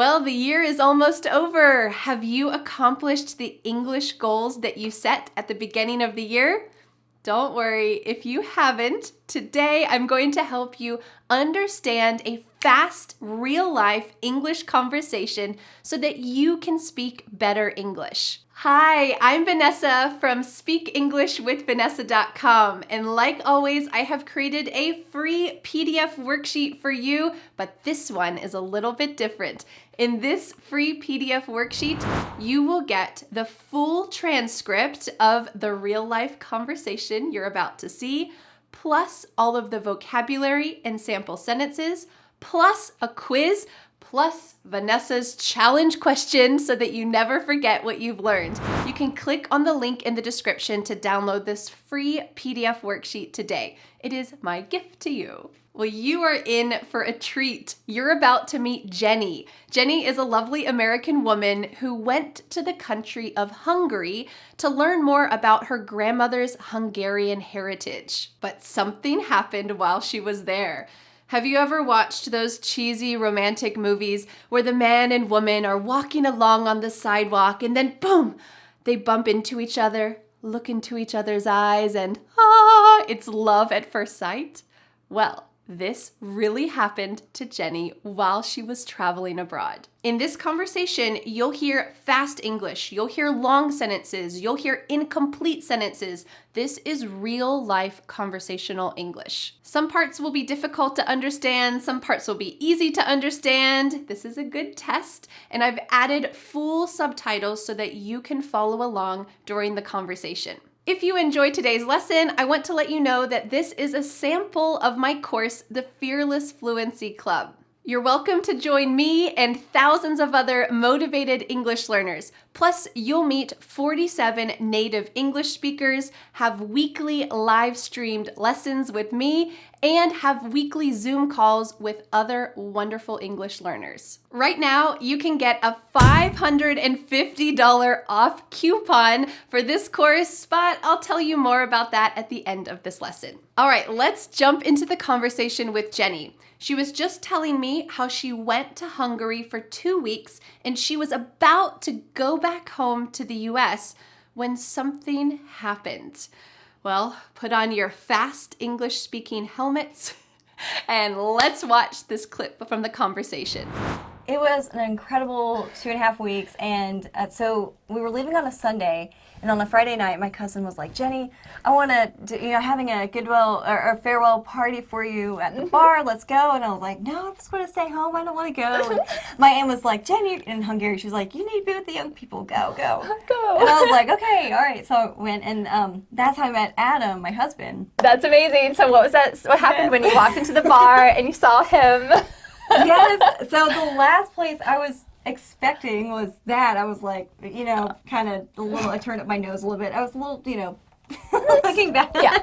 Well, the year is almost over. Have you accomplished the English goals that you set at the beginning of the year? Don't worry, if you haven't, today I'm going to help you understand a fast, real-life English conversation so that you can speak better English. Hi, I'm Vanessa from SpeakEnglishWithVanessa.com, and like always, I have created a free PDF worksheet for you, but this one is a little bit different. In this free PDF worksheet, you will get the full transcript of the real-life conversation you're about to see, plus all of the vocabulary and sample sentences, plus a quiz, plus Vanessa's challenge question so that you never forget what you've learned. You can click on the link in the description to download this free PDF worksheet today. It is my gift to you. Well, you are in for a treat. You're about to meet Jenny. Jenny is a lovely American woman who went to the country of Hungary to learn more about her grandmother's Hungarian heritage. But something happened while she was there. Have you ever watched those cheesy romantic movies where the man and woman are walking along on the sidewalk and then boom, they bump into each other, look into each other's eyes, and it's love at first sight? Well, this really happened to Jenny while she was traveling abroad. In this conversation, you'll hear fast English, you'll hear long sentences, you'll hear incomplete sentences. This is real life conversational English. Some parts will be difficult to understand, some parts will be easy to understand. This is a good test, and I've added full subtitles so that you can follow along during the conversation. If you enjoyed today's lesson, I want to let you know that this is a sample of my course, The Fearless Fluency Club. You're welcome to join me and thousands of other motivated English learners. Plus, you'll meet 47 native English speakers, have weekly live-streamed lessons with me, and have weekly Zoom calls with other wonderful English learners. Right now, you can get a $550 off coupon for this course, but I'll tell you more about that at the end of this lesson. All right, let's jump into the conversation with Jenny. She was just telling me how she went to Hungary for 2 weeks and she was about to go back home to the US when something happened. Well, put on your fast English speaking helmets and let's watch this clip from the conversation. It was an incredible 2.5 weeks, and so we were leaving on a Sunday, and on a Friday night, my cousin was like, "Jenny, I want to, having a goodwill or farewell party for you at the bar. Let's go." And I was like, "No, I'm just going to stay home. I don't want to go." And my aunt was like, "Jenny," in Hungary, she was like, "You need to be with the young people. Go, go, go." And I was like, "Okay, all right." So I went, and that's how I met Adam, my husband. That's amazing. So what was that? What happened when you walked into the bar and you saw him? Yes. So the last place I was expecting was that. I was like, kind of a little, I turned up my nose a little bit. I was a little, looking back. Yeah.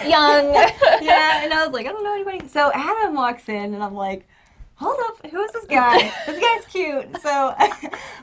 Young. Yeah. And I was like, I don't know anybody. So Adam walks in and I'm like, hold up, who is this guy? This guy's cute. So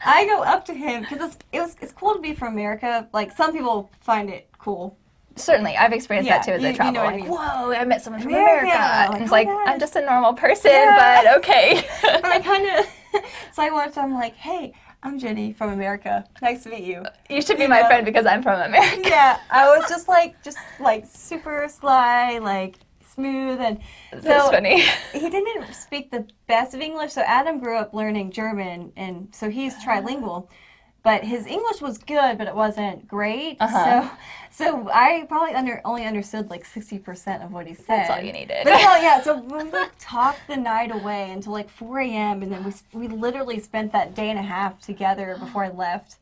I go up to him because it's cool to be from America. Like, some people find it cool. Certainly, I've experienced that too as I travel. Like, whoa, I met someone from America. And it's like, I'm just a normal person, but okay. But I kind of, so I went, I'm like, "Hey, I'm Jenny from America. Nice to meet you." You should be my friend because I'm from America. Yeah, I was just like super sly, like smooth, and That's funny. He didn't speak the best of English, so Adam grew up learning German, and so he's trilingual. But his English was good, but it wasn't great. So I probably only understood like 60% of what he said. That's all you needed. But so we talked the night away until like 4 a.m. and then we literally spent that day and a half together before I left.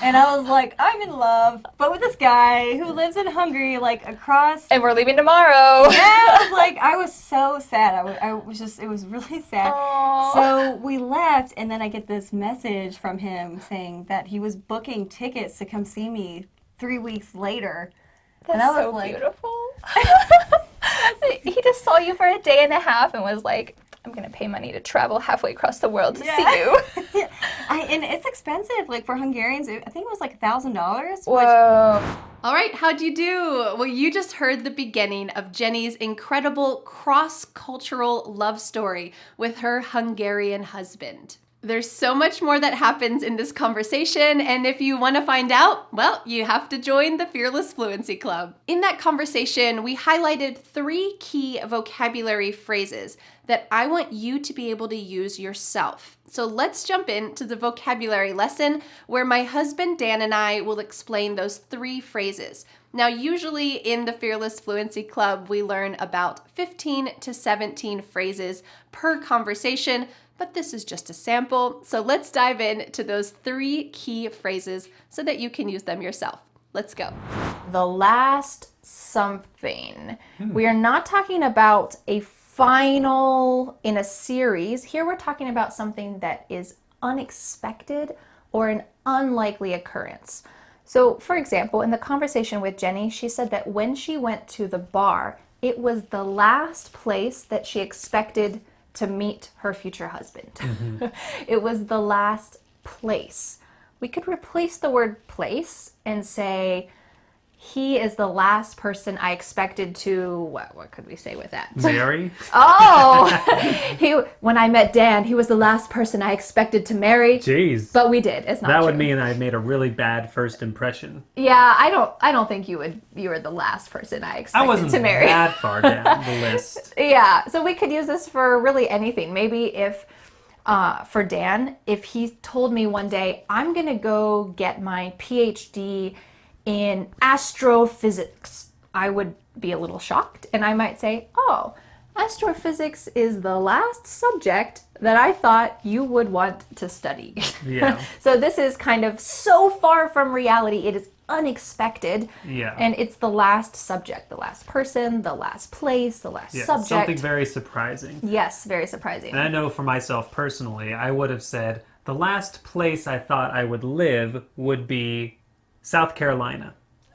And I was like, I'm in love, but with this guy who lives in Hungary, like across. And we're leaving tomorrow. Yeah, I was so sad. It was really sad. Aww. So we left, and then I get this message from him saying that he was booking tickets to come see me 3 weeks later. That's and I was so like, beautiful. He just saw you for a day and a half and was like, I'm going to pay money to travel halfway across the world to see you. And it's expensive. Like, for Hungarians, I think it was like $1,000. Whoa. All right, how'd you do? Well, you just heard the beginning of Jenny's incredible cross-cultural love story with her Hungarian husband. There's so much more that happens in this conversation, and if you want to find out, well, you have to join the Fearless Fluency Club. In that conversation, we highlighted 3 key vocabulary phrases that I want you to be able to use yourself. So let's jump into the vocabulary lesson where my husband Dan and I will explain those 3 phrases. Now, usually in the Fearless Fluency Club, we learn about 15 to 17 phrases per conversation, but this is just a sample. So let's dive into those 3 key phrases so that you can use them yourself. Let's go. The last something. We are not talking about a final in a series. Here we're talking about something that is unexpected or an unlikely occurrence. So, for example, in the conversation with Jenny, she said that when she went to the bar, it was the last place that she expected to meet her future husband. It was the last place. We could replace the word place and say, he is the last person I expected to, what could we say with that? Marry? When I met Dan, he was the last person I expected to marry. Jeez. But we did. It's not That true. would mean I made a really bad first impression. Yeah, I don't think you were the last person I I expected wasn't to marry. that far down the list. Yeah, so we could use this for really anything. Maybe if, for Dan, if he told me one day, I'm going to go get my PhD in astrophysics, I would be a little shocked and I might say, oh, astrophysics is the last subject that I thought you would want to study. Yeah. So this is kind of so far from reality, it is unexpected. Yeah. And it's the last subject, the last person, the last place, the last subject. Something very surprising. Yes, very surprising. And I know for myself personally, I would have said the last place I thought I would live would be South Carolina.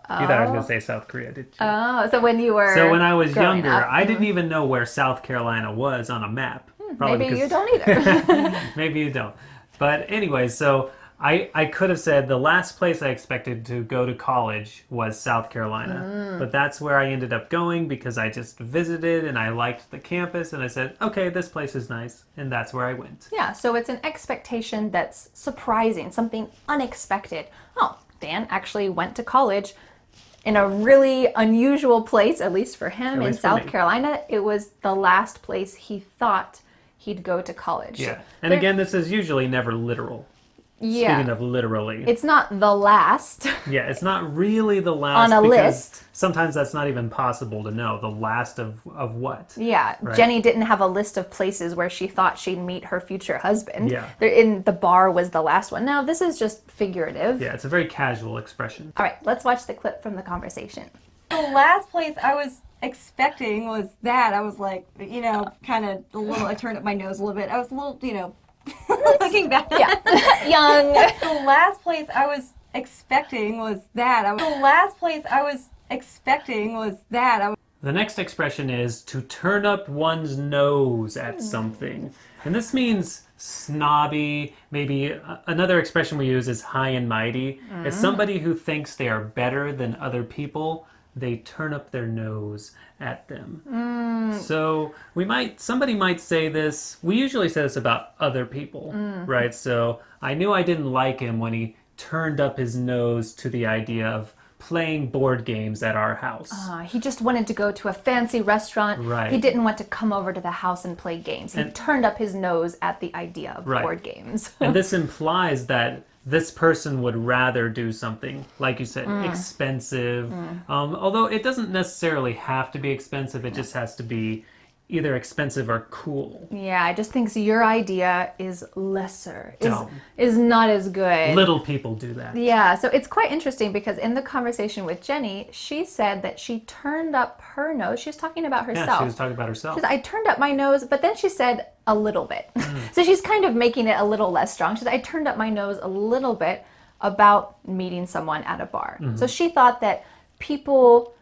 You thought I was going to say South Korea, did you? Oh, so when you were So when I was growing younger, up. I didn't even know where South Carolina was on a map. Probably Maybe you because- don't either. Maybe you don't. But anyway, so I could have said the last place I expected to go to college was South Carolina. But that's where I ended up going because I just visited and I liked the campus and I said, okay, this place is nice. And that's where I went. Yeah, so it's an expectation that's surprising, something unexpected. Oh, Dan actually went to college in a really unusual place, at least for him, in least for South me. Carolina. It was the last place he thought he'd go to college. Yeah. And again, this is usually never literal. Yeah. Speaking of literally. It's not the last. Yeah, it's not really the last. On a because list. Sometimes that's not even possible to know. The last of what? Yeah, Right. Jenny didn't have a list of places where she thought she'd meet her future husband. Yeah. In the bar was the last one. Now, this is just figurative. Yeah, it's a very casual expression. All right, let's watch the clip from the conversation. The last place I was expecting was that. I was like, kind of a little, I turned up my nose a little bit. I was a little, looking back. Yeah, young. The last place I was expecting was that. The last place I was expecting was that. The next expression is to turn up one's nose at something. And this means snobby. Maybe another expression we use is high and mighty. It's somebody who thinks they are better than other people. They turn up their nose at them. So somebody might say this. We usually say this about other people, right? So I knew I didn't like him when he turned up his nose to the idea of playing board games at our house. He just wanted to go to a fancy restaurant. Right. He didn't want to come over to the house and play games. He turned up his nose at the idea of Right. board games. And this implies that this person would rather do something, like you said, expensive. Although it doesn't necessarily have to be expensive, it just has to be either expensive or cool. Yeah, I just think your idea is lesser, Dumb. is not as good. Little people do that. Yeah, so it's quite interesting because in the conversation with Jenny, she said that she turned up her nose. She was talking about herself. Yeah, she was talking about herself. She said, I turned up my nose, but then she said a little bit. So she's kind of making it a little less strong. She said, I turned up my nose a little bit about meeting someone at a bar. So she thought that people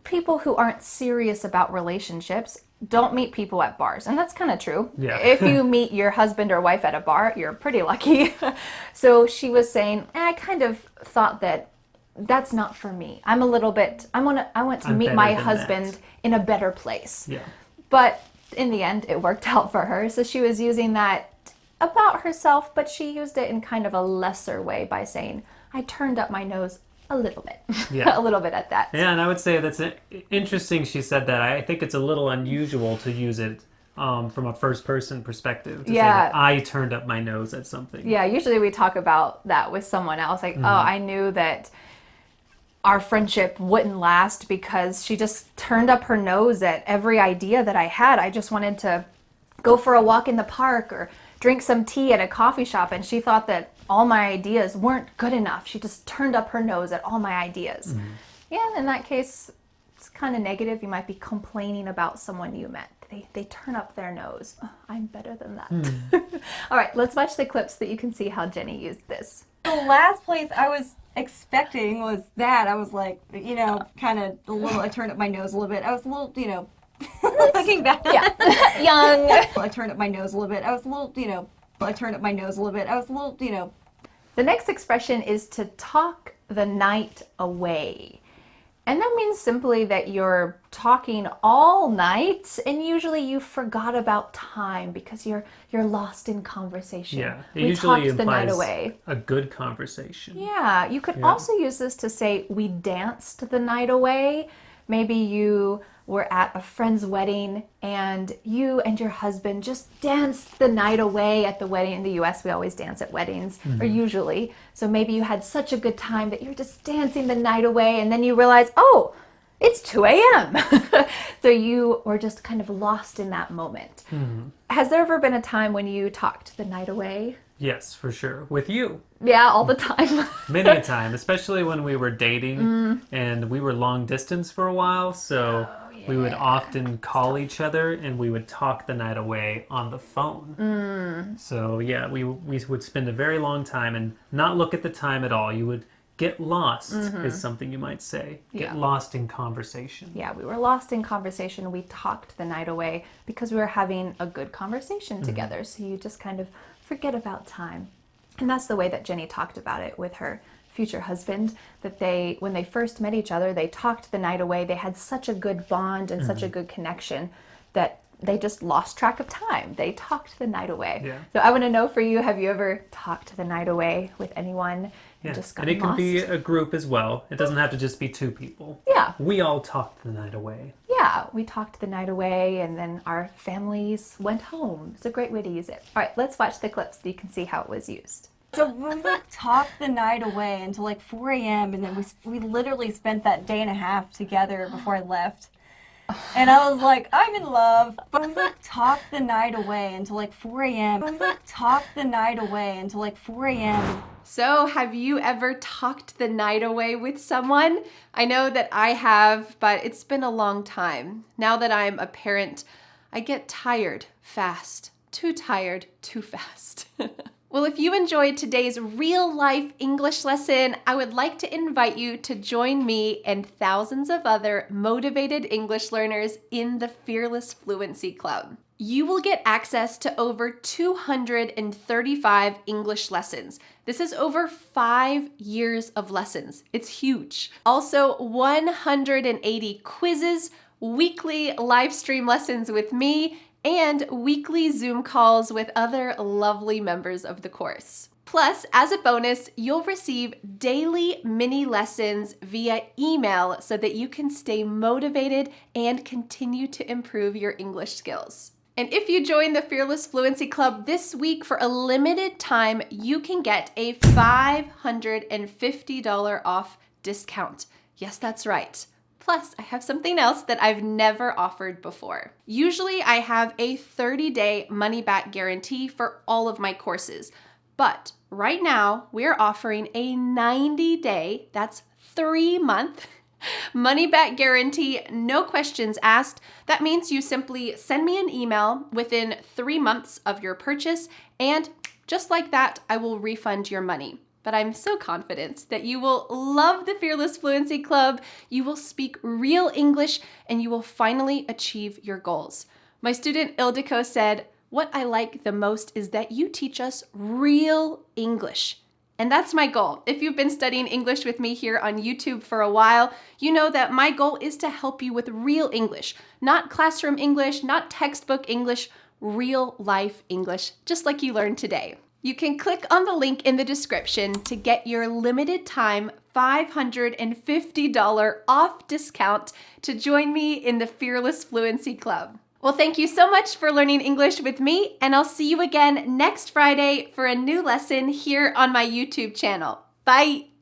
who aren't serious about relationships don't meet people at bars. And that's kind of true. Yeah. If you meet your husband or wife at a bar, you're pretty lucky. So she was saying, I kind of thought that that's not for me. I want to meet better my than husband that. in a better place. Yeah. But in the end, it worked out for her. So she was using that about herself, but she used it in kind of a lesser way by saying, I turned up my nose a little bit. Yeah. A little bit at that. Yeah, and I would say that's interesting she said that. I think it's a little unusual to use it from a first-person perspective, to say that I turned up my nose at something. Yeah, usually we talk about that with someone else. Like, oh, I knew that our friendship wouldn't last because she just turned up her nose at every idea that I had. I just wanted to go for a walk in the park or drink some tea at a coffee shop, and she thought that all my ideas weren't good enough. She just turned up her nose at all my ideas. Yeah, in that case, it's kind of negative. You might be complaining about someone you met. They turn up their nose. Oh, I'm better than that. All right, let's watch the clip so that you can see how Jenny used this. The last place I was expecting was that. I was like, you know, kind of a little, I turned up my nose a little bit. I was a little, you know, looking back. Yeah, young. I turned up my nose a little bit. I was a little, you know, I turned up my nose a little bit. I was a little, you know. The next expression is to talk the night away. And that means simply that you're talking all night, and usually you forgot about time because you're lost in conversation. Yeah, it we usually talked the night implies away. a good conversation. Yeah, you could also use this to say we danced the night away. Maybe you were at a friend's wedding and you and your husband just danced the night away at the wedding. In the US, we always dance at weddings, or usually. So maybe you had such a good time that you're just dancing the night away, and then you realize, oh, it's 2 a.m. So you were just kind of lost in that moment. Has there ever been a time when you talked the night away? Yes, for sure. With you. Yeah, all the time. Many a time, especially when we were dating and we were long distance for a while. So we would often call each other and we would talk the night away on the phone. So yeah, we would spend a very long time and not look at the time at all. You would get lost is something you might say. Get lost in conversation. Yeah, we were lost in conversation. We talked the night away because we were having a good conversation together. So you just kind of forget about time. And that's the way that Jenny talked about it with her future husband, that when they first met each other, they talked the night away. They had such a good bond and such a good connection that they just lost track of time. They talked the night away. Yeah. So I want to know for you, have you ever talked the night away with anyone? Yeah. Just And it can lost? be a group as well. It doesn't have to just be two people. Yeah. We all talked the night away. Yeah, we talked the night away and then our families went home. It's a great way to use it. All right, let's watch the clips so you can see how it was used. So we like talked the night away until like 4 a.m. and then we literally spent that day and a half together before I left. And I was like, I'm in love. But we like talked the night away until like 4 a.m. We like talked the night away until like 4 a.m. So, have you ever talked the night away with someone? I know that I have, but it's been a long time. Now that I'm a parent, I get tired fast. Too tired, too fast. Well, if you enjoyed today's real-life English lesson, I would like to invite you to join me and thousands of other motivated English learners in the Fearless Fluency Club. You will get access to over 235 English lessons. This is over 5 years of lessons. It's huge. Also, 180 quizzes, weekly live stream lessons with me, and weekly Zoom calls with other lovely members of the course. Plus, as a bonus, you'll receive daily mini lessons via email so that you can stay motivated and continue to improve your English skills. And if you join the Fearless Fluency Club this week for a limited time, you can get a $550 off discount. Yes, that's right. Plus, I have something else that I've never offered before. Usually, I have a 30-day money-back guarantee for all of my courses. But right now, we're offering a 90-day, that's 3-month, money-back guarantee, no questions asked. That means you simply send me an email within 3 months of your purchase, and just like that, I will refund your money. But I'm so confident that you will love the Fearless Fluency Club, you will speak real English, and you will finally achieve your goals. My student Ildiko said, "What I like the most is that you teach us real English." And that's my goal. If you've been studying English with me here on YouTube for a while, you know that my goal is to help you with real English. Not classroom English, not textbook English, real life English, just like you learned today. You can click on the link in the description to get your limited time $550 off discount to join me in the Fearless Fluency Club. Well, thank you so much for learning English with me, and I'll see you again next Friday for a new lesson here on my YouTube channel. Bye!